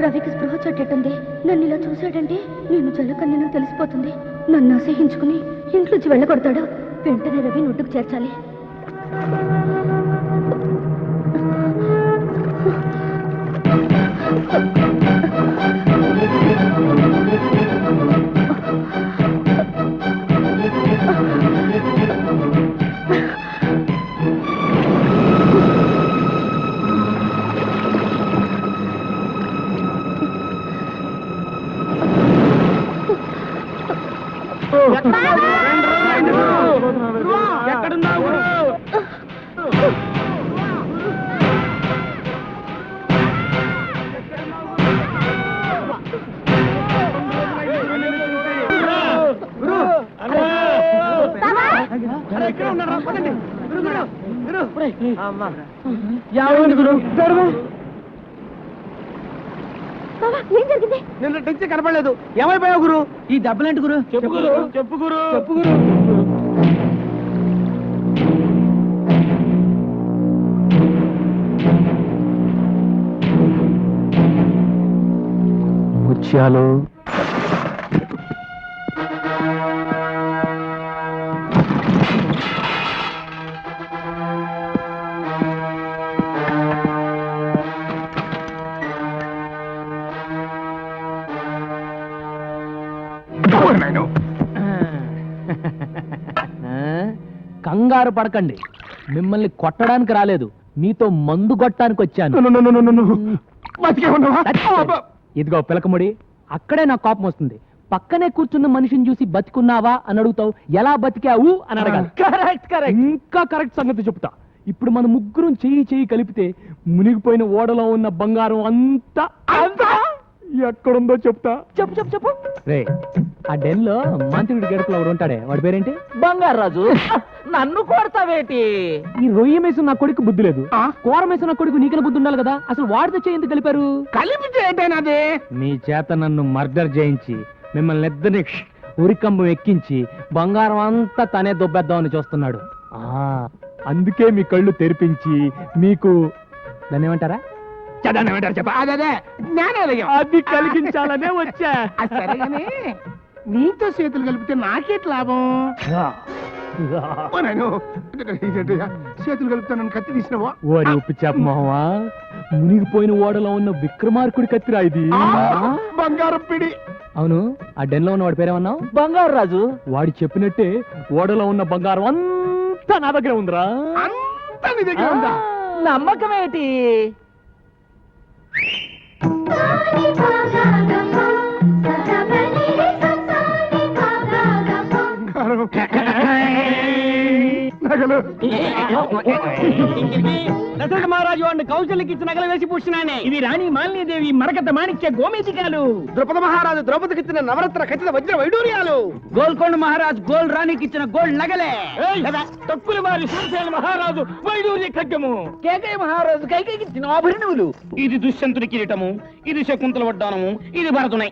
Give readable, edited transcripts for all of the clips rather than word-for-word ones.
రవికి స్పృహ చెట్టేటుంది. నన్ను ఇలా చూశాడంటే నేను జలకన్యను తెలిసిపోతుంది. నన్ను అసహించుకుని ఇంట్లోంచి వెళ్ళగొడతాడు. వెంటనే రవి నొట్టుకు చేర్చాలి. ఏం జరిగింది? నిన్న నుంచి కనపడలేదు. ఏమైపోయావు గురు? ఈ దెబ్బలేంటి గురు? చెప్పు గురు, చెప్పు గురు, చెప్పు గురు. ముత్యాలు కంగారు పడకండి. మిమ్మల్ని కొట్టడానికి రాలేదు, మీతో మందు కొట్టడానికి వచ్చాను. ఇదిగో పిలకముడి, అక్కడే నాకు కోపం వస్తుంది. పక్కనే కూర్చున్న మనిషిని చూసి బతికున్నావా అని అడుగుతావు, ఎలా బతికావు అని అడగాలి. Correct correct. ఇంకా కరెక్ట్ సంగతి చెప్తా. ఇప్పుడు మన ముగ్గురం చెయ్యి కలిపితే మునిగిపోయిన ఓడలో ఉన్న బంగారం అంతా ఎక్కడుందో చెప్తా. చెప్పు చెప్పు చెప్పు. రే, ఆ డెన్ లో మంత్రుడి గడుపులో ఒకడు ఉంటాడే, వాడి పేరేంటి? బంగారు రాజు. నన్ను కొడతావేటి? ఈ రొయ్య మేసం నా కొడుకు బుద్ధి లేదు, కూర మేసం నా కొడుకు నీకన బుద్ధి ఉండాలి కదా. అసలు వాడితో చేయి ఎందుకు కలిపారు? కలిపితే ఏంటైనాది? మీ చేత నన్ను మర్డర్ చేయించి మిమ్మల్ని ఇద్దరిని ఉరికంబం ఎక్కించి బంగారం అంతా తనే దొబ్బేద్దామని చూస్తున్నాడు. అందుకే మీ కళ్ళు తెరిపించి మీకు దాన్ని ఏమంటారా, అదే జ్ఞానోదయం అది కలిగించాలనే వచ్చా. సరేగాని నీతో చేతులు కలిపితే నాకేట్ లాభం? చేతులు కలిపితే నన్ను కత్తి తీసినవా? ఓరి ఉప్పు చేప మొహమా, మునిగిపోయిన ఓడలో ఉన్న విక్రమార్కుడి కత్తిరా ఇది. బంగారం పిడి. అవును, ఆ డెన్ లో ఉన్న వాడి పేరేమన్నావు? బంగారు రాజు. వాడు చెప్పినట్టే ఓడలో ఉన్న బంగారం అంతా నా దగ్గర ఉందిరా. అంతా నీ దగ్గర ఉందా? నమ్మకమేటి? నగలు దశరథ మహారాజు వాడిని కౌశల్యకి ఇచ్చిన నగలు వేసి పూసినానే. ఇది రాణి మాలినీదేవి మరకత మాణిక్య గోమేధికాలు. ద్రౌపద మహారాజు ద్రౌపదికి ఇచ్చిన నవరత్న ఖచ్చిత వజ్ర వైడూర్యాలు. గోల్కొండ మహారాజు గోల్ రాణికి ఇచ్చిన గోల్డ్ నగలే. తక్కువ వారి సూర్యసేన మహారాజు వైడూర్య ఖడ్గము. కేకయ్య మహారాజు కైకేయికి ఇచ్చిన ఆభరణములు. ఇది దుష్యంతుడి కిరీటము, ఇది శకుంతల వడ్డానము, ఇది భరతునై.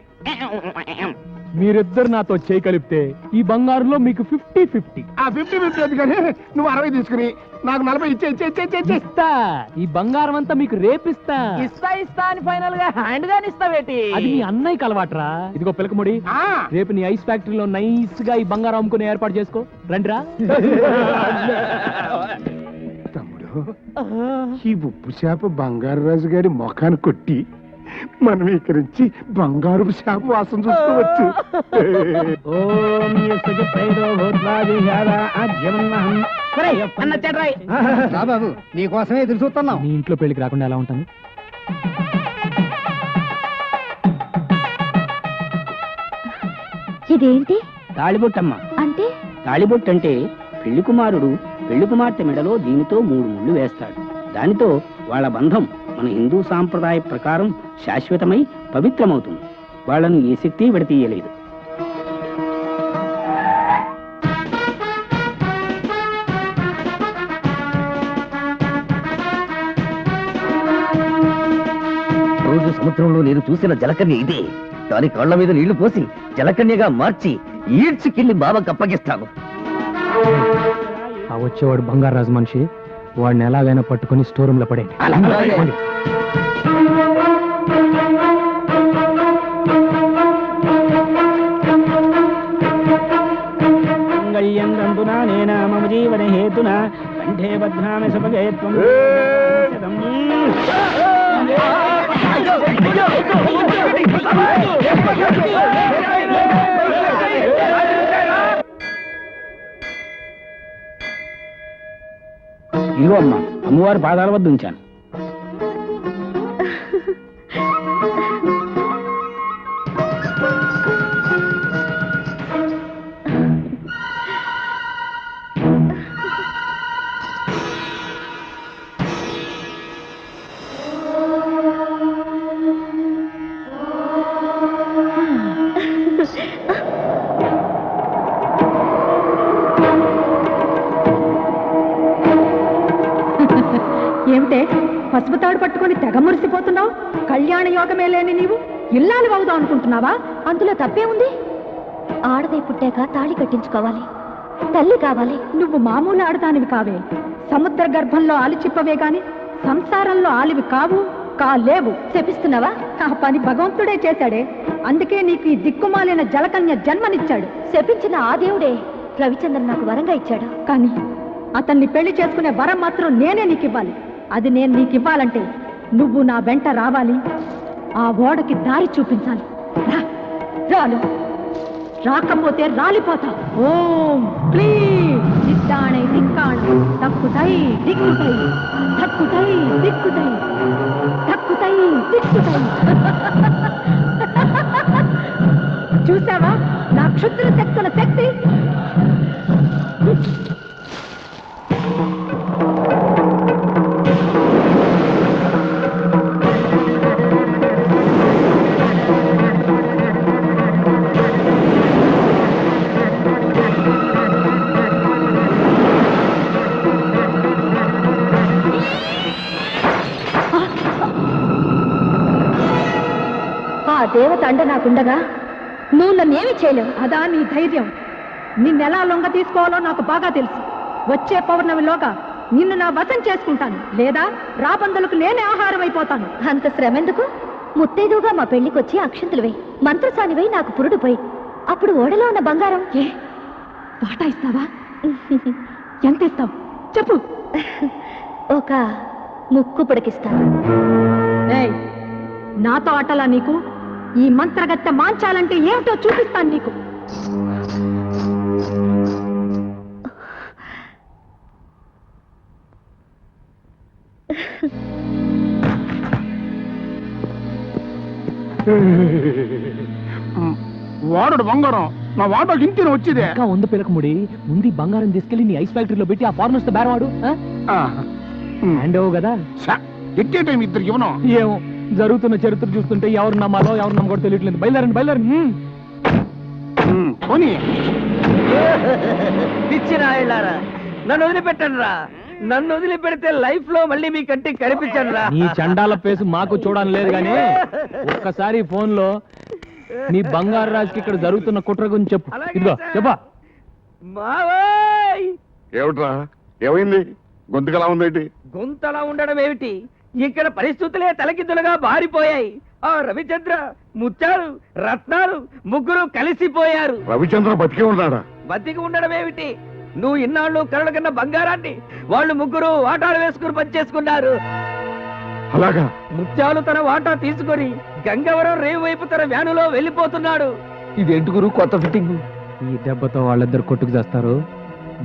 మీరిద్దరు నాతో చేయి కలిపితే ఈ బంగారులో మీకు 50-50. ఆ 50-50 కానీ నువ్వు 60 తీసుకుని నాకు 40 ఇస్తా. ఈ బంగారం అంతా మీకు రేపిస్తా. ఇస్తా అని ఫైనల్ గా హ్యాండ్ గాని ఇస్తావేటి? అది మీ అన్నయ్యకి అలవాట్రా. ఇదిగో పిలకముడి, రేపు నీ ఐస్ ఫ్యాక్టరీలో నైస్ గా ఈ బంగారం అమ్ముకునే ఏర్పాటు చేసుకో. రండిరా. తమ్ముడు, ఈ ఉప్పు చేప బంగారు రాజు గారి ముఖాన్ని కొట్టి మనం ఇక్కడి నుంచి బంగారు చేప వాసన చూసుకోవచ్చు. బాబు, నీకోసమే ఎదురు చూస్తున్నాం. నీ ఇంట్లో పెళ్లికి రాకుండా ఎలా ఉంటాను? ఇదేంటి? తాళిబొట్టమ్మ అంటే తాళిబొట్టు అంటే పెళ్లి కుమారుడు పెళ్లి కుమార్తె మెడలో దీనితో 3 ముళ్ళు వేస్తాడు. దానితో వాళ్ళ బంధం మన హిందూ సాంప్రదాయ ప్రకారం శాశ్వతమై పవిత్రమవుతుంది. వాళ్ళను ఏ శక్తి విడతీయలేదు. రోజు సముద్రంలో నేను చూసిన జలకన్య ఇదే. దాని కళ్ళ మీద నీళ్లు పోసి జలకన్యగా మార్చి ఈడ్చుకెళ్లి బాబాకి అప్పగిస్తాను. ఆ వచ్చేవాడు బంగారాజు మనిషి, వాడిని ఎలాగైనా పట్టుకుని స్టోర్ రూమ్ లో పడేయండి. అలాగే. మంగళ్యందునా నేనా మమ జీవన హేతునా కంఠే బధ్నామి సపగే త్వం శతం. ఇదిగో అమ్మా, అమ్మవారి పాదాల వద్ద ఉంచాను. ఏమిటే పసుపు తాడు పట్టుకొని తెగ మురిసిపోతున్నావు? కళ్యాణ యోగమే లేని నీవు ఇల్లాలి అవుదాం అనుకుంటున్నావా? అందులో తప్పే ఉంది. ఆడదై పుట్టాక తాళి కట్టించుకోవాలి, తల్లి కావాలి. నువ్వు మామూలు ఆడదానివి కావే, సముద్ర గర్భంలో ఆలిచిప్పవే గాని సంసారంలో ఆలివి కావు, కాలేవు. శపిస్తున్నావా? ఆ పని భగవంతుడే చేశాడే, అందుకే నీకు ఈ దిక్కుమాలిన జలకన్య జన్మనిచ్చాడు. శపించిన ఆ దేవుడే రవిచంద్రన్ నాకు వరంగా ఇచ్చాడు. కానీ అతన్ని పెళ్లి చేసుకునే వరం మాత్రం నేనే నీకు ఇవ్వాలి. అది నేను నీకు ఇవ్వాలంటే నువ్వు నా వెంట రావాలి, ఆ ఓడకి దారి చూపించాలి. రాలు, రాకపోతే రాలిపోతావు. ఓం క్లీం దిట్టాణే దిక్కాణ తక్కుతై దిక్కుతై తక్కుతై దిక్కుతై తక్కుతై దిక్కుతై. చూసావా నా క్షుద్ర శక్తుల శక్తి? ఆ దేవత అండ నాకుండగా నువ్వు నన్నేమి చేయలేవు. అదా నీ ధైర్యం? నిన్నెలా లొంగ తీసుకోవాలో నాకు బాగా తెలుసు. వచ్చే పౌర్ణమిలోగా నిన్ను నా వశం చేసుకుంటాను, లేదా రాబందులకు నేనే ఆహారం అయిపోతాను. అంత శ్రమ ఎందుకు? ముత్తైదుగా మా పెళ్లికొచ్చి అక్షంతులు వేయి, మంత్రసానివై నాకు పురుడు పోయి, అప్పుడు ఓడలో ఉన్న బంగారం ఏ వాటా ఇస్తావా? ఎంత ఇస్తావు చెప్పు. ఒక ముక్కు పొడికిస్తాను. నాతో ఆటలా నీకు? ఈ మంత్రగత్తె మాంచాలంటే ఏమిటో చూపిస్తాను నీకు. వాడు బంగారం నా వాటోకి ఇంటిని వచ్చేదే. ఇంకా ఉంది పిలకముడి, ముందు ఈ బంగారం తీసుకెళ్లి నీ ఐస్ ఫ్యాక్టరీలో పెట్టి ఆ ఫారినర్స్ తో బేరవాడు. హ్యాండ్ ఓ కదా. ఎట్టే టైం ఇద్దరికి ఇవ్వను. ఏమో, జరుగుతున్న చరిత్ర చూస్తుంటే ఎవరు నమ్మాలో ఎవరు నమ్మకూడదు తెలియట్లేదు. బయలుదేరండి బయలుదేరండి. పోనీ పిచ్చిరాయలారా, నన్ను వదిలిపెట్టండి రా. నన్ను వదిలిపెడితే లైఫ్ లో మళ్ళీ మీ కంటికి కనిపించండి రా. నీ చండాల పేసు మాకు చూడని లేదు గానీ ఒక్కసారి ఫోన్ లో నీ బంగారు రాజుకి ఇక్కడ జరుగుతున్న కుట్ర గురించి చెప్పు. ఇదిగో చెప్పా. మావోయ్, ఏమిట్రా ఏమైంది? గొంతుకలా ఉందేంటి? గొంతలా ఉండడం ఏమిటి, ఇక్కడ పరిస్థితులే తలకిందులుగా మారిపోయాయి. ఆ రవిచంద్ర, ముత్యాలు, రత్నాలు ముగ్గురు కలిసిపోయారు. రవిచంద్ర బతికే ఉన్నాడా? బతికి ఉండడం ఏమిటి, నువ్వు ఇన్నాళ్ళు కరడు కన్నా బంగారాన్ని వాళ్ళు ముగ్గురు వాటాలు వేసుకుని పనిచేసుకున్నారు. అలాగా? ముత్యాలు తన వాటా తీసుకొని గంగవరం రేవు వైపు తన వ్యానులో వెళ్ళిపోతున్నాడు. ఇదేంటి గురు కొత్త ఫిట్టింగ్? ఈ దెబ్బతో వాళ్ళిద్దరు కొట్టుకు చేస్తారు.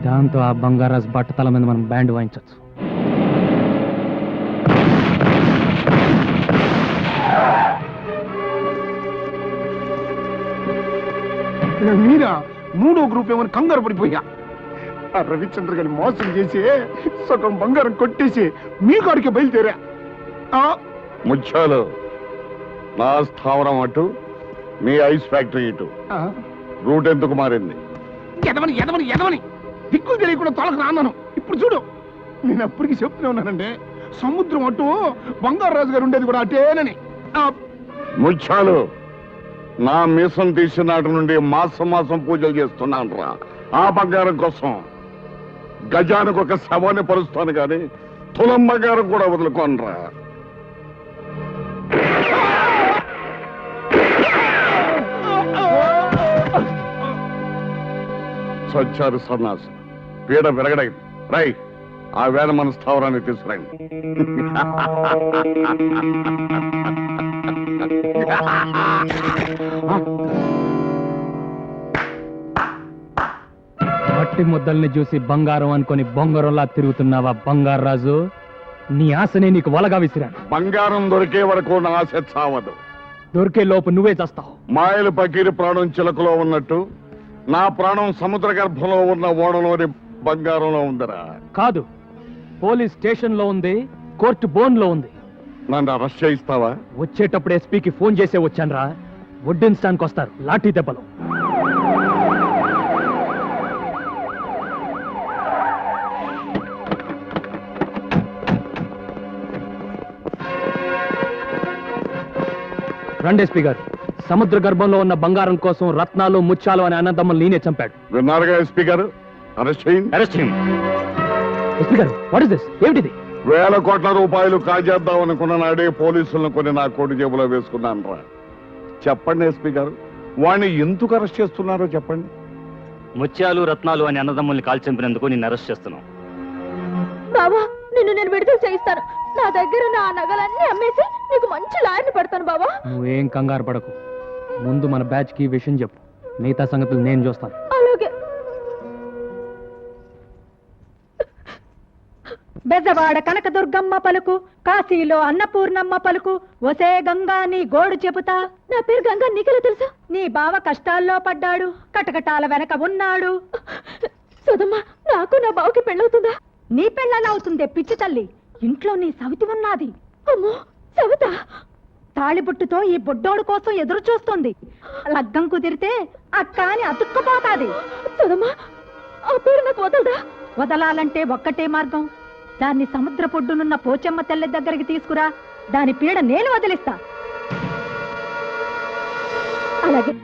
దాంతో ఆ బంగారాజు బట్టతల మీద మనం బ్యాండ్ వాయించచ్చు. మీరా మూడో గ్రూప్ ఏమని కంగారు పడిపోయా. ఆ రవిచంద్ర గారిని మోసం చేసి సగం బంగారం కొట్టేసి మీ కాడికి బయలుదేరా. ముత్యాలు, నా స్థావరం అటు, మీ ఐస్ ఫ్యాక్టరీ ఇటు. రూట్ ఎందుకు మారింది? ఎదవని ఎదవని ఎదవని దిక్కులు తెలియకుండా తొలక రాన్నాను. ఇప్పుడు చూడు, నేను అప్పటికి చెప్తూనే ఉన్నానండి, సముద్రం అటు బంగారాజు గారు ఉండేది కూడా అటేనని. ముత్యాలు, నా మీసం తీసిన నాటి నుండి మాసం మాసం పూజలు చేస్తున్నాను రా ఆ బంగారం కోసం. గజానికి ఒక శవాన్ని పరుస్తాను గాని తులం బంగారం కూడా వదులుకోనరా. సచ్చారు సన్నాసు, పీడ విరగడైంది. రై, ఆ వేళ మన స్థావరాన్ని తీసుకురండి. మట్టి ముద్దల్ని చూసి బంగారం అనుకొని బొంగరంలా తిరుగుతున్నావా బంగారు రాజు? నీ ఆశనే నీకు వలగా విసిరాను. బంగారం దొరికే వరకు నా ఆశ చావదు. దొరికే లోపు నువ్వే చేస్తావు. మాయలు పకీరి ప్రాణం చిలకలో ఉన్నట్టు నా ప్రాణం సముద్ర గర్భంలో ఉన్న ఓడలోని బంగారంలో ఉందిరా. కాదు, పోలీస్ స్టేషన్ లో ఉంది, కోర్టు బోన్ లో ఉంది. నన్ను అరెస్ట్ చేయిస్తావా? వచ్చేటప్పుడు ఎస్పీకి ఫోన్ చేసే వచ్చానరా. వడ్డించడానికి వస్తారు లాఠీ దెబ్బలు. రండి ఎస్పీ గారు. సముద్ర గర్భంలో ఉన్న బంగారం కోసం రత్నాలు ముత్యాలు అనే అన్నదమ్ములు నేనే చంపాడు. విన్నారుగా ఎస్పీ గారు, అరెస్ట్ చేయండి. ఎస్పీ గారు, వాట్ ఇస్ దిస్? ఏమిటిది? వేల కోట్ల రూపాయలు కాజేద్దాం అనుకున్న నాడే పోలీసులను కొన్ని నా కోటి జేబులో వేసుకున్నాను రా. చెప్పండి ఎస్పీ గారు, వాణ్ణి ఎందుకు అరెస్ట్ చేస్తున్నారో చెప్పండి. ముత్యాలు రత్నాలు అని అన్నదమ్ముల్ని కాల్చంపినందుకు నిన్ను అరెస్ట్ చేస్తున్నాం. బావా, నిన్ను నేను విడుదల చేయిస్తాను. నా దగ్గర నా నగలన్నీ అమ్మేసి నీకు మంచి లాయర్ని పెడతాను బావా. నువ్వేం కంగారు పడకు. ముందు మన బ్యాచ్ కి విషయం చెప్పు, మిగతా సంగతులు నేను చూస్తాను. అలాగే. బెజవాడ కనకదుర్గమ్మ పలుకు, కాశీలో అన్నపూర్ణమ్మ పలుకు, ఒసే గంగా నీ గోడు చెబుతా. నా పేరు గంగా, నీకెలా తెలుసు? నీ బావ కష్టాల్లో పడ్డాడు, కటకటాల వెనక ఉన్నాడు. సదమ్మా, నాకు నా బావకి పెళ్ళవుతుందా? నీ పెళ్ళలా అవుతుందే పిచ్చి తల్లి. ఇంట్లో నీ సవితి ఉన్నది. అమ్మో, సవిత తాళిబుట్టుతో ఈ బొడ్డోడు కోసం ఎదురు చూస్తుంది. లగ్గం కుదిరితే అక్క అని అతుక్కుపోతాది. సదమ్మా, ఆ పేరు నాకు వదలదా? వదలాలంటే ఒక్కటే మార్గం. దాన్ని సముద్ర పొడ్డునున్న పోచమ్మ తెల్ల దగ్గరికి తీసుకురా. దాని పీడ నేను వదిలిస్తా. అలాగే.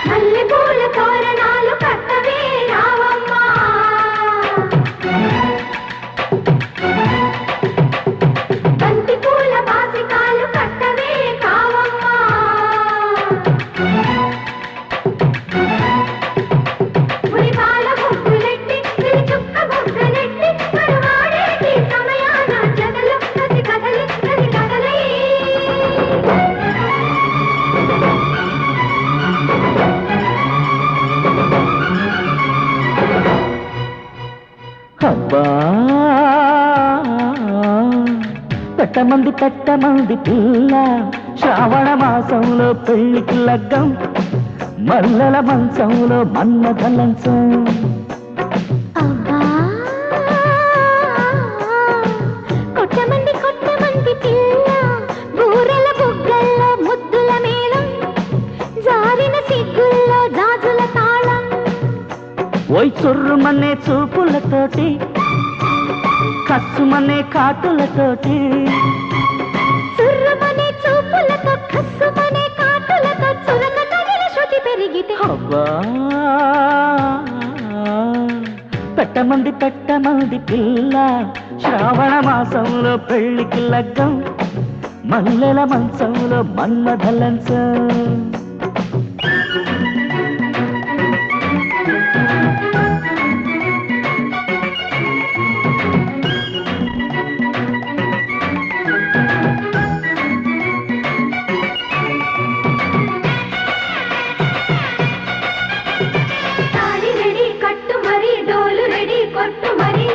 మల్లెపూల తోరణాలు కట్టవే రావమ్మా, బంతి పూల బాసికాలు కట్టవే కావమ్మా, ఉరిపాల ముగ్గులెట్టి చుక్క ముగ్గలెట్టి కరువాడేటి సమయాన జగలు కసి కదలి కసి కదలై. అబ్బా, పెట్టమంది పిల్ల, శ్రావణ మాసంలో పెళ్లికి లగ్గం, మల్లెల మంచంలో మన్నద లంచం. కొట్టమంది పిల్ల, బూరెల బుగ్గల్లో ముద్దుల మేళం, జారిన సిగ్గుల్లో జాజుల తాళం. ఓయ్ చుర్రుమనే చూపులతోటి, కస్సుమనే కాటులతోటి, చుర్రుమనే చూపులతో కస్సుమనే కాటులతో చురక తగిలి శృతి పెరిగితే. అబ్బా, పెట్టమంది పిల్ల, శ్రావణ మాసంలో పెళ్లికి లగ్గం, మల్లెల మంచంలో మన్మథ లంచం. తాళి రెడీ కట్టు మరి, డోలు రెడీ కొట్టు మరి.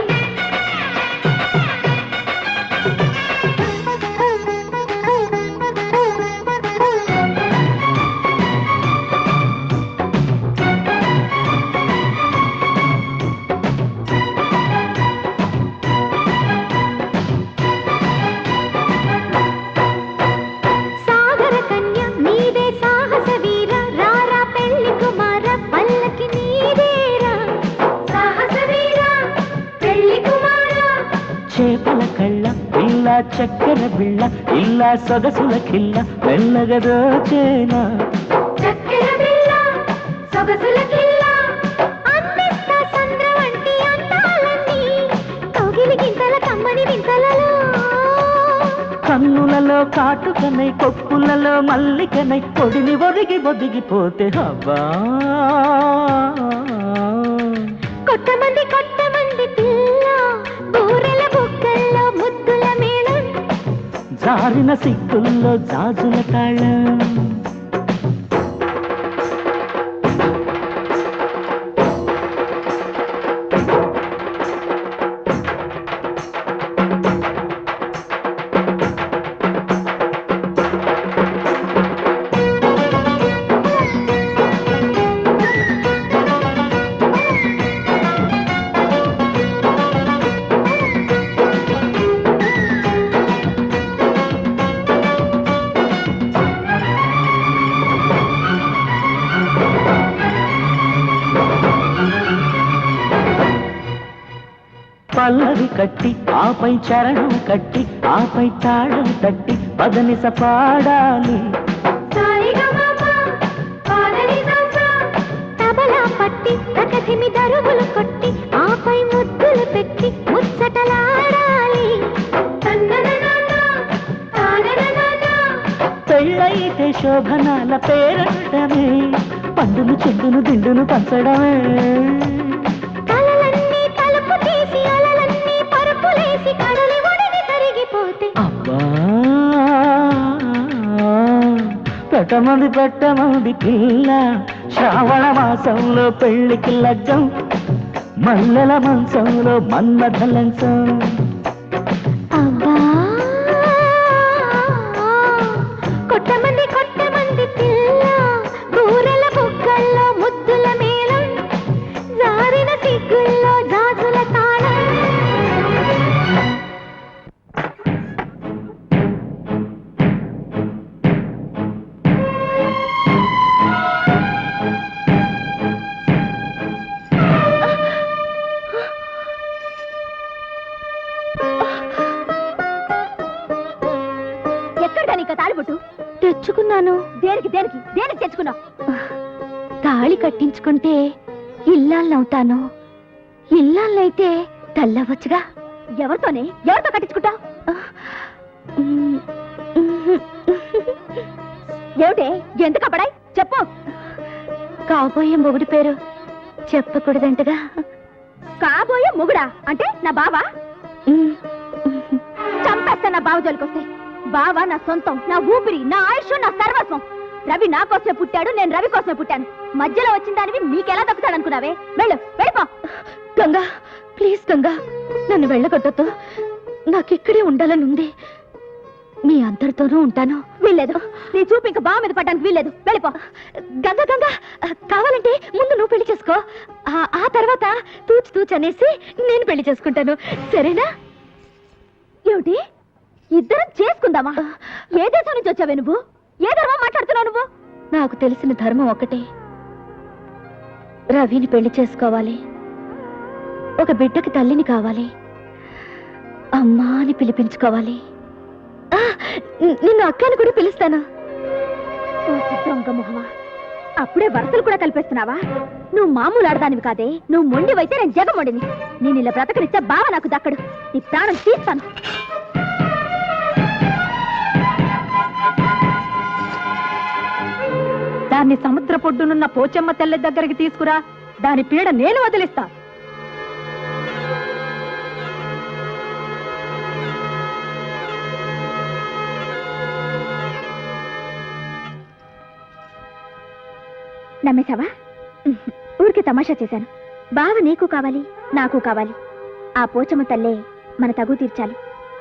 చక్కెర బిళ్ళ ఇల్లా సొగసుల కిల్ల మెల్లగదోచేనా చక్కెర బిళ్ళ సొగసుల కిల్ల అందిస్తా చంద్ర వంటి అందాలన్నీ కౌగిలి గింతల కమ్మని వింతలలో కన్నులలో కాటుకనై కొప్పులలో మల్లికనై పొడిని ఒదిగిపోతే హబ్బా కొట్టమంది పిల్ల బూరెల బుక్కల్లో ముద్దుల మేళం జారిన సిగ్గుల్లో జాజుల తాళం పల్లవి కట్టి ఆపై చరణం కట్టి ఆపై తాళం తట్టి పదనిస పాడాలి తబలా పట్టి ప్రకసిమి దరువులు కొట్టి ఆపై ముద్దులు పెట్టి ముచ్చటలాడాలి పెళ్ళైతే శోభనాల పేరడమే పండును చెండును దిండును పంచడమే కలలన్నీ తలుపు తీసి అలలన్నీ పరుపులేసి కడలి ఒడిని కరిగిపోతే అబ్బా పెట్టమంది పిల్ల శ్రావణ మాసంలో పెళ్లికి లగ్గం మల్లెల మంచంలో మన్మథ లంచం అబ్బా కొట్టమంది పిల్ల బూరెల బుక్కల్లో ముద్దుల మేళం జారిన సిగ్గుల్లో జాజుల తాళం ఎక్కడ నీకు తాళిబొట్టు తెచ్చుకున్నాను దేనికి తెచ్చుకున్నావు తాళి కట్టించుకుంటే ఇల్లాలవుతాను ఇల్లాలైతే తల్లవచ్చుగా ఎవరితో కట్టించుకుంటావు ఏమిటే ఎందుకు అప్పడాయి చెప్పు కాబోయే మొగుడి పేరు చెప్పకూడదంటగా కాబోయే మొగుడా అంటే నా బావా చంపేస్తా నా బావ జోలికొస్తే బావా నా సొంతం నా ఊపిరి నా ఆయుష్ నా సర్వస్వం రవి నా కోసమే పుట్టాడు నేను రవి కోసమే పుట్టాను మధ్యలో వచ్చిన దానివి మీకెలా దక్కుతాడనుకున్నావే వెళ్ళిపో గంగా ప్లీజ్ గంగా నన్ను వెళ్ళగొట్టొద్దు నాకిక్కడే ఉండాలని ఉంది మీ అందరితోనూ ఉంటాను వీల్లేదు నీ చూపు ఇంకా బావ మీద పడ్డానికి వీల్లేదు వెళ్ళిపో గంగా కావాలంటే ముందు నువ్వు పెళ్లి చేసుకో ఆ తర్వాత తూచు అనేసి నేను పెళ్లి చేసుకుంటాను సరేనా ఏమిటి ఇద్దరం చేసుకుందామా ఏ దేశం నుంచి వచ్చావే నువ్వు ఏ ధర్మం మాట్లాడుతున్నావు నువ్వు నాకు తెలిసిన ధర్మం ఒకటే రవిని పెళ్లి చేసుకోవాలి ఒక బిడ్డకి తల్లిని కావాలి అమ్మా అని పిలిపించుకోవాలి నిన్ను అక్కని కూడా పిలుస్తాను దొంగ మొహమా అప్పుడే వరసలు కూడా కల్పిస్తున్నావా నువ్వు మామూలు ఆడదానివి కాదే నువ్వు మొండివైతే నేను జగమొండిని నేను ఇలా బ్రతకనిచ్చే బావ నాకు దక్కడు నీ ప్రాణం తీస్తాను దాన్ని సముద్ర పొడ్డునున్న పోచమ్మ తెల్ల దగ్గరికి తీసుకురా దాని పీడ నేను వదిలిస్తా నమ్మేశావా ఊరికే తమాషా చేశాను బావ నీకు కావాలి నాకు కావాలి ఆ పోచమ్మ తల్లే మన తగు తీర్చాలి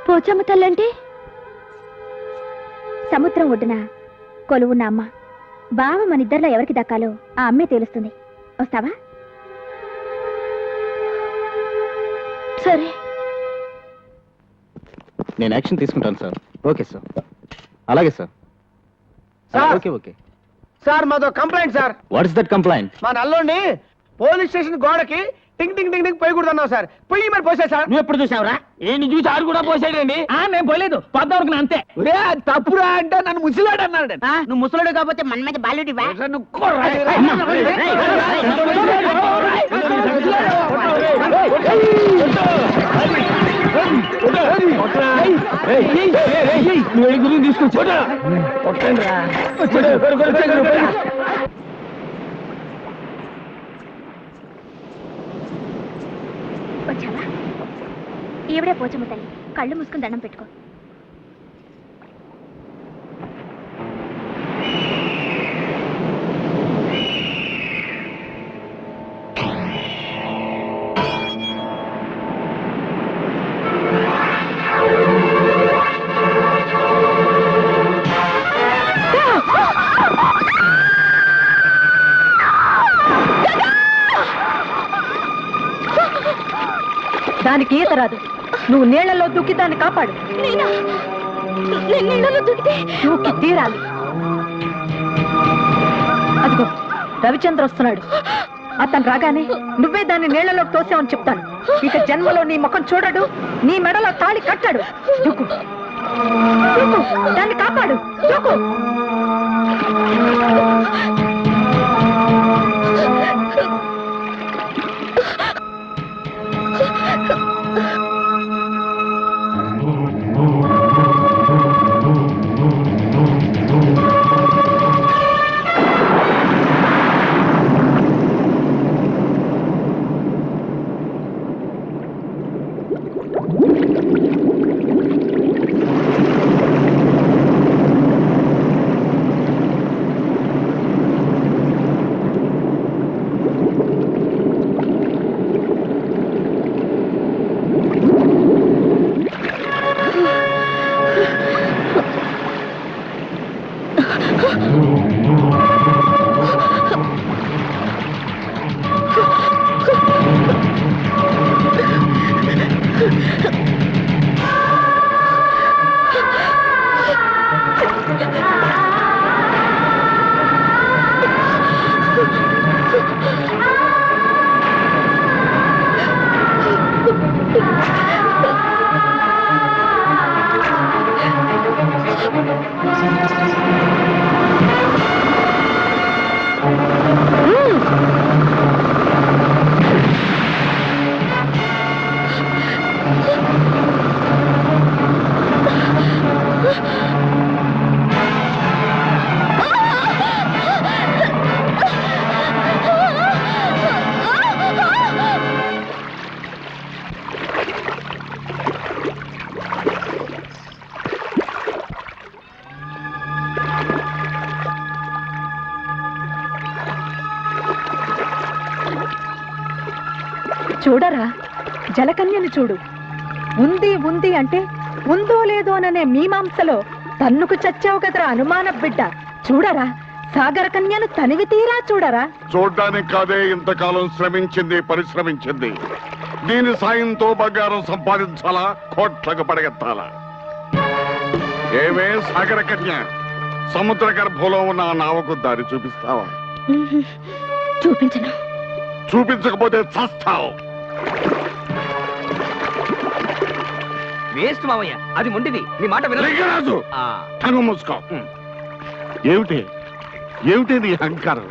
పోచమ్మ తల్లంటే సముద్రం ఒడ్డున కొలువున్న అమ్మ బావ మన ఇద్దరిలో ఎవరికి దక్కాలో ఆ అమ్మే తేలుస్తుంది వస్తావా సరే నేను యాక్షన్ తీసుకుంటాను సార్ ఓకే సార్ అలాగే సార్ ఓకే ఓకే సార్ మాదో complaint sir what is that complaint మా నల్లోని పోలీస్ స్టేషన్ గోడకి టింగ్ టింగ్ టింగ్ టింగ్ పోయకూడదు అన్నావు సార్ పొయ్యి మరి పోసా సార్. నువ్వు ఎప్పుడు చూసావురా? ఏంటి చూసి ఆడు కూడా పోసాడండి. నేను పోలేదు పద్దావరకు అంతే. తప్పురా అంటే నన్ను ముసిలాడు అన్నాడు. నువ్వు ముసలుడు కాకపోతే మన మీద బాల్యుడివా? వచ్చావా? ఈవిడే పోచమ్మ తల్లి, కళ్ళు మూసుకుని దండం పెట్టుకో. దానికి ఈత రాదు. నువ్వు నీళ్లలో దూకి దాన్ని కాపాడు. దూకి తీరాలి. అదిగో రవిచంద్ర వస్తున్నాడు. అతను రాగానే నువ్వే దాన్ని నీళ్లలోకి తోసావని చెప్తాను. ఇక జన్మలో నీ ముఖం చూడడు, నీ మెడలో తాళి కట్టాడు. దూకు దూకు, దాన్ని కాపాడు. దూకు. చూడరా, జలకన్యను చూడు. ఉంది ఉంది అంటే ఉందో లేదో అనే మీమాంసలో తన్నుకు చచ్చావు కదరా అనుమాన బిడ్డ. చూడరా, సాగర కన్యను తనివి తీరా చూడరా. చూడ్డానికి కాదే ఇంతకాలం శ్రమించింది, పరిశ్రమించింది. దీని సాయంతో బంగారం సంపాదించాలా, కోట్లకు పడగెత్తాలా? ఏమే సాగర కన్య, సముద్ర గర్భంలో ఉన్న ఆ నావకు దారి చూపిస్తావా? చూపించను. చూపించకపోతే చస్తావు. వేస్ట్ మావయ్య, అది మొండిది. నీ మాట లింగరాజు, కన్ను మూసుకో. ఏమిటి ఏమిటి నీ అహంకారం?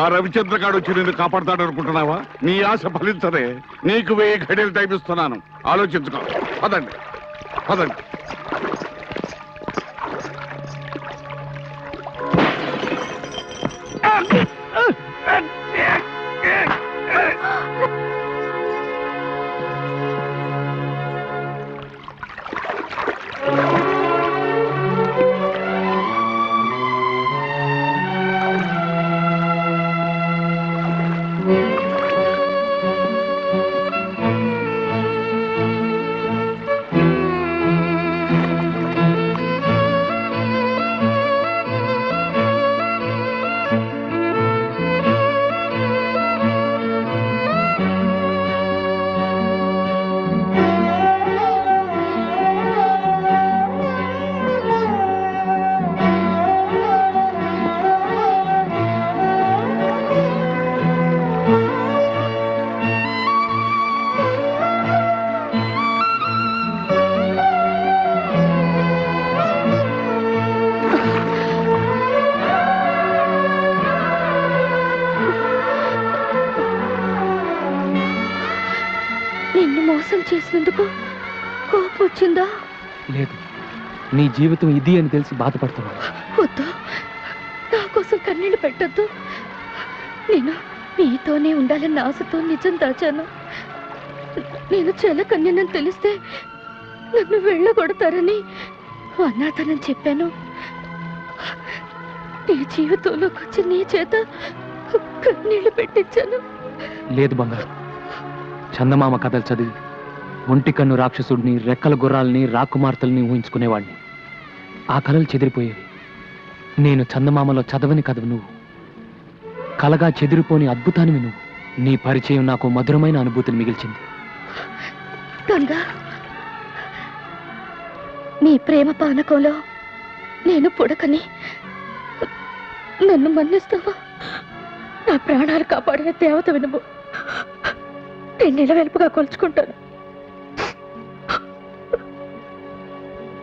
ఆ రవిచంద్రగాడు వచ్చి నిన్ను కాపాడతాడు అనుకుంటున్నావా? నీ ఆశ ఫలించదే. నీకు 1000 ఘడియలు టైం ఇస్తున్నాను, ఆలోచించుకో. పదండి పదండి. మోసం చేసినందుకు కోపం వచ్చిందా? లేదు, నీ జీవితం ఇది అని తెలిసి బాధపడుతున్నాను. వద్దు, నా కోసం కన్నీళ్ళు పెట్టద్దు. నేను మీతోనే ఉండాలన్న ఆశతో నిజం దాచాను. నేను చెలకన్యనని తెలిస్తే నన్ను వెళ్ళగొడతారని అనాథనని చెప్పాను. నీ జీవితంలోకి వచ్చి నీ చేత కన్నీళ్లు పెట్టించాను. లేదు బంగారు, చందమామ కథలు చదివి ఒంటి కన్ను రాక్షసుడిని, రెక్కల గుర్రాలని, రాకుమార్తెల్ని ఊహించుకునేవాడిని. ఆ కళలు చెదిరిపోయేవి. నేను చందమామలో చదవని కథవు నువ్వు, కలగా చెదిరిపోని అద్భుతానివి నువ్వు. నీ పరిచయం నాకు మధురమైన అనుభూతిని మిగిల్చింది. గంగా, నీ ప్రేమ పానకంలో నేను పుడకని నన్ను మన్నిస్తావా? నా ప్రాణాలు కాపాడే దేవత వినుము. నేను నిలవెలుపుగా కొలుచుకుంటాను.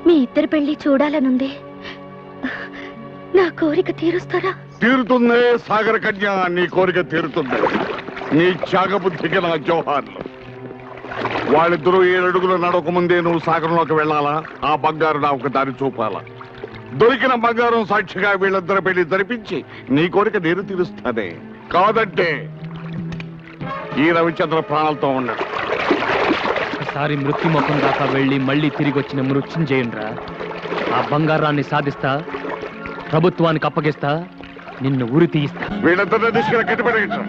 మీ ఇద్దరి పెళ్లి చూడాలనుంది. నా కోరిక తీరుస్తారా? తీరుతుందే సాగర కన్య, నీ కోరిక తీరుతుంది. నీ త్యాగబుద్ధికి నా జోహార్లు. వాళ్ళిద్దరూ 7 అడుగులు నడక ముందే నువ్వు సాగరంలోకి వెళ్ళాలా? ఆ బంగారు నా ఒక దారి చూపాలా? దొరికిన బంగారం సాక్షిగా వీళ్ళిద్దరు పెళ్లి జరిపించి నీ కోరిక నేను తీరుస్తానే. కాదంటే ఈ రవిచంద్ర ప్రాణాలతో ఉన్నాడు. ఒకసారి మృత్యుముఖం దాకా వెళ్ళి మళ్ళీ తిరిగి వచ్చిన మృత్యుంజయునిరా. ఆ బంగారాన్ని సాధిస్తా, ప్రభుత్వానికి అప్పగిస్తా, నిన్ను ఉరి తీయిస్తా. వీళ్ళిద్దరిని తీసుకెళ్ళి కట్టిపడేయండి.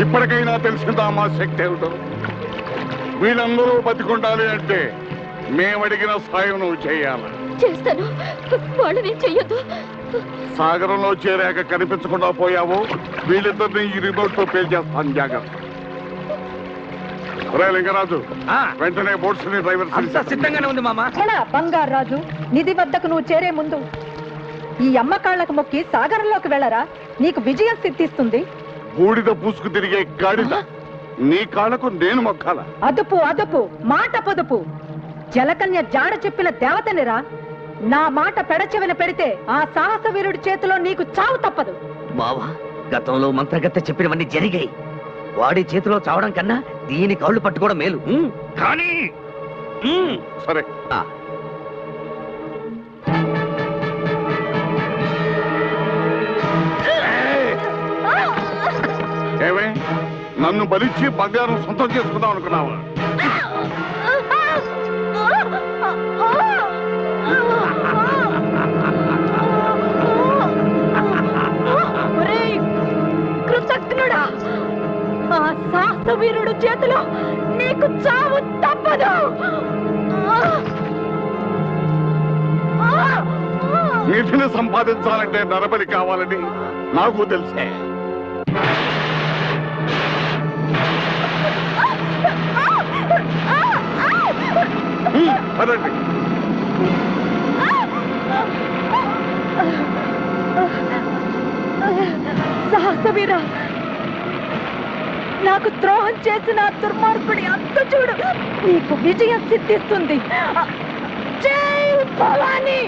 ఇప్పటికైనా తెలిసిందా మా శక్తి ఏమిటో? వీళ్ళందరూ బతికుండాలి అంటే మేమడిగిన సాయం నువ్వు చేయాలి. చేస్తాను. వాళ్ళని చెయ్యొద్దు. సాగరంలో చేరాక కనిపించకుండా పోయావు, వీళ్ళిద్దరిని ఈ రిమోట్ తో పేల్చేస్తాను. జాగ్రత్త. లింగరాజు, వెంటనే బోట్స్ ని డ్రైవర్ సిద్ధంగానే ఉంది మామ. బంగారు రాజు, నిధి వద్దకు నువ్వు చేరే ముందు ఈ అమ్మకాళ్లకు మొక్కి సాగరంలోకి వెళ్ళరా. నీకు విజయం సిద్ధిస్తుంది. బూడిద పూసుకు తిరిగే గాడిద నీ కాళ్ళకు నేను మొక్కాల? అదుపు అదుపు, మాట పొదుపు. జలకన్య జాడ చెప్పిన దేవతనిరా. నా మాట పెడచెవిన పెడితే ఆ సాహస వీరుడి చేతిలో నీకు చావు తప్పదు. బావా, గతంలో మంత్రగత్తె చెప్పినవన్నీ జరిగాయి. వాడి చేతిలో చావడం కన్నా దీని కాళ్ళు పట్టుకోవడం మేలు. కానీ సరే, ఏమే నన్ను బలిచ్చి బంగారం సొంతం చేసుకుందాం అనుకున్నావా? కృతజ్ఞుడా, ఆ సాహస వీరుడు చేతిలో నీకు చావు తప్పదు. నిధిని సంపాదించాలంటే నరబలి కావాలని నాకు తెలిసే. పదండి. సాహసవీరా, నాకు ద్రోహం చేసిన దుర్మార్గుడి అంత చూడు. నీకు విజయం సిద్ధిస్తుంది. జై భవానీ.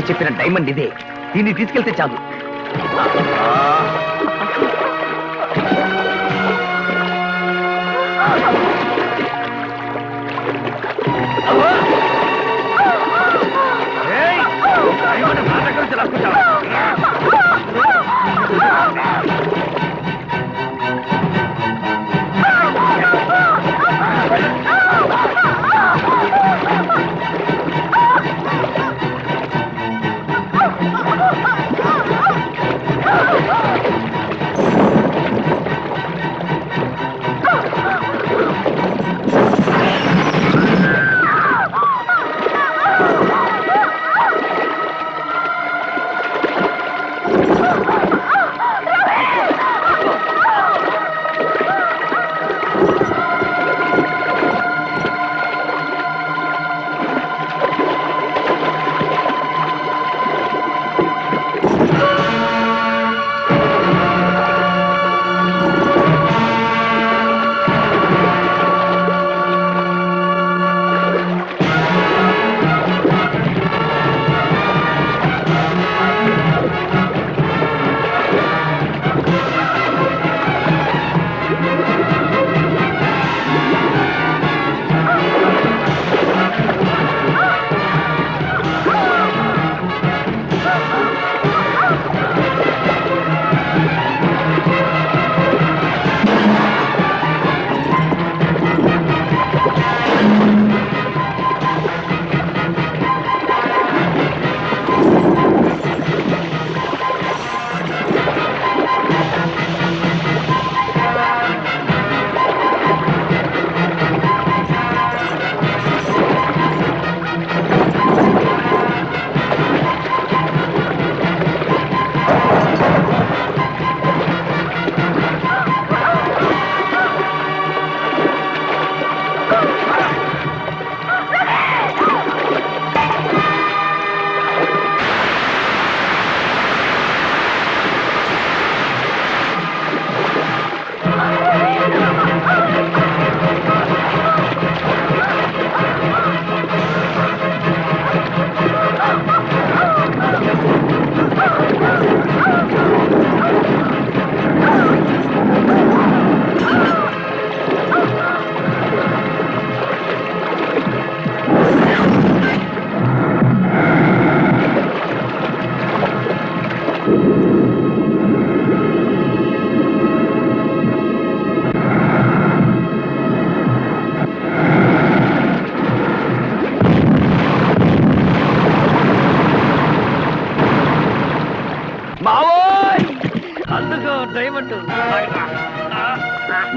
చెప్పిన డైమండ్ ఇదే. దీన్ని తీసుకెళ్తే చాలు.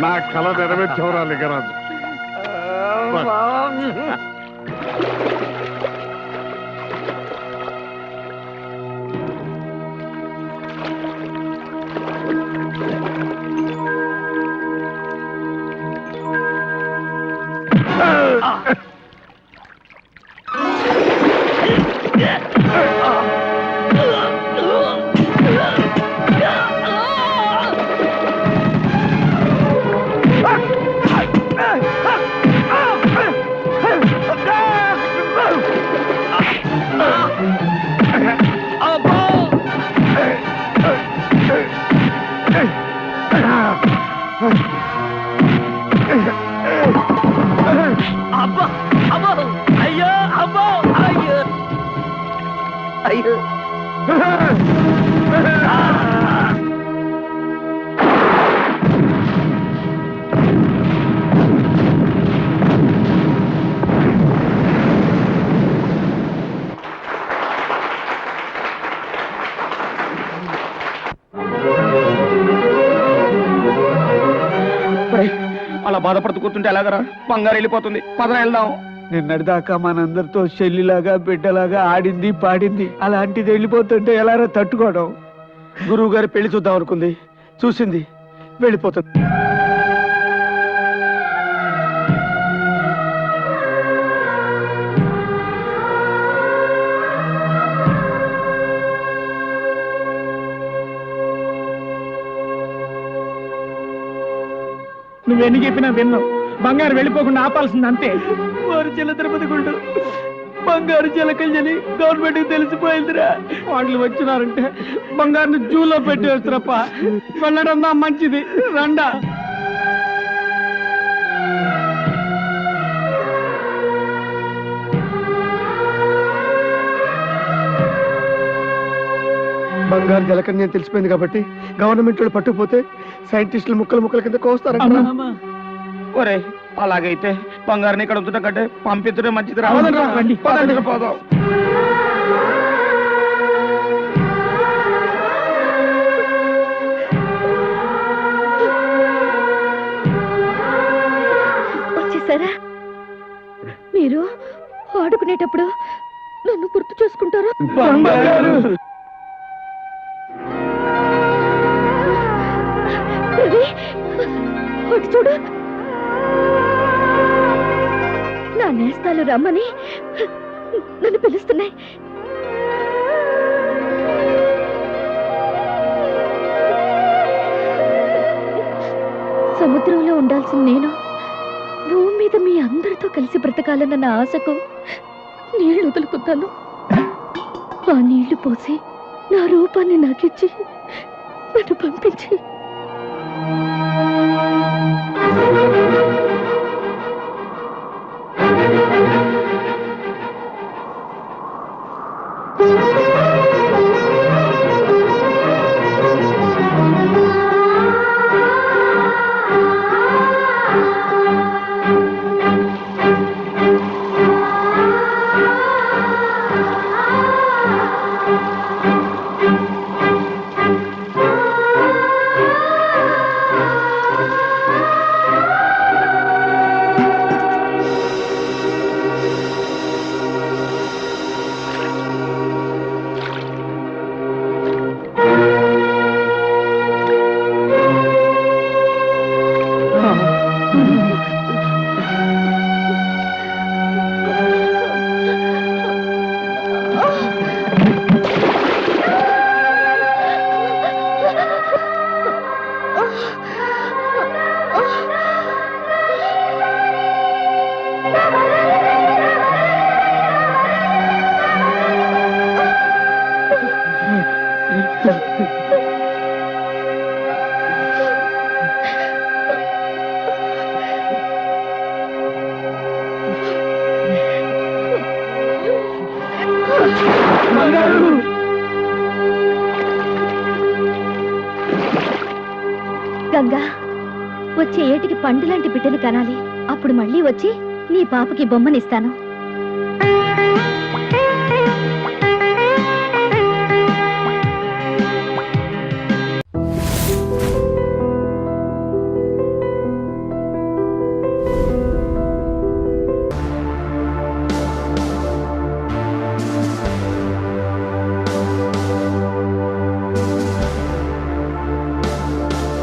నా కళ నెరవేర్చవరా లింగరాజు. అలా బాధపడుతూ కూర్చుంటే ఎలాగరా? బంగారు వెళ్ళిపోతుంది. పదరా వెళ్దాం. నిన్నటిదాకా మనందరితో చెల్లిలాగా బిడ్డలాగా ఆడింది పాడింది, అలాంటిది వెళ్ళిపోతుంటే ఎలారా తట్టుకోవడం? గురువు గారి పెళ్లి చూద్దాం అనుకుంది, చూసింది, వెళ్ళిపోతుంది. నువ్వెన్ని చెప్పినా విన్నావు. బంగారు వెళ్ళిపోకుండా ఆపాల్సింది అంతే. వారు చిల్ల తిరుపతి గుండు బంగారు చిలకల్ని గవర్నమెంట్ తెలిసిపోయిందిరా. వాళ్ళు వచ్చినారంటే బంగారుని జూలో పెట్టి వస్తారప్ప. వెళ్ళడం మంచిది, రండా. బంగారు జలకన్య తెలిసిపోయింది కాబట్టి గవర్నమెంట్ వాళ్ళు పట్టుకుపోతే సైంటిస్టులు ముక్కలు ముక్కల కింద కోస్తారంట. ఒరే అలాగైతే బంగారుని ఇక్కడ ఉంచడం కంటే పంపించడం మంచిది. రావదండి, పోదాం. వచ్చేసారా? మీరు ఆడుకునేటప్పుడు నన్ను గుర్తు చేసుకుంటారా? అటు చూడు, నా నేస్తాలు రమ్మని నన్ను పిలుస్తున్నాయి. సముద్రంలో ఉండాల్సిన నేను భూమి మీద మీ అందరితో కలిసి బ్రతకాలన్న నా ఆశకు నీళ్లు వదులుకున్నాను. ఆ నీళ్లు పోసి నా రూపాన్ని నాకిచ్చి నన్ను పంపించి గంగా, వచ్చే ఏటికి పండు లాంటి బిడ్డను కనాలి. అప్పుడు మళ్ళీ వచ్చి నీ పాపకి బొమ్మనిస్తాను.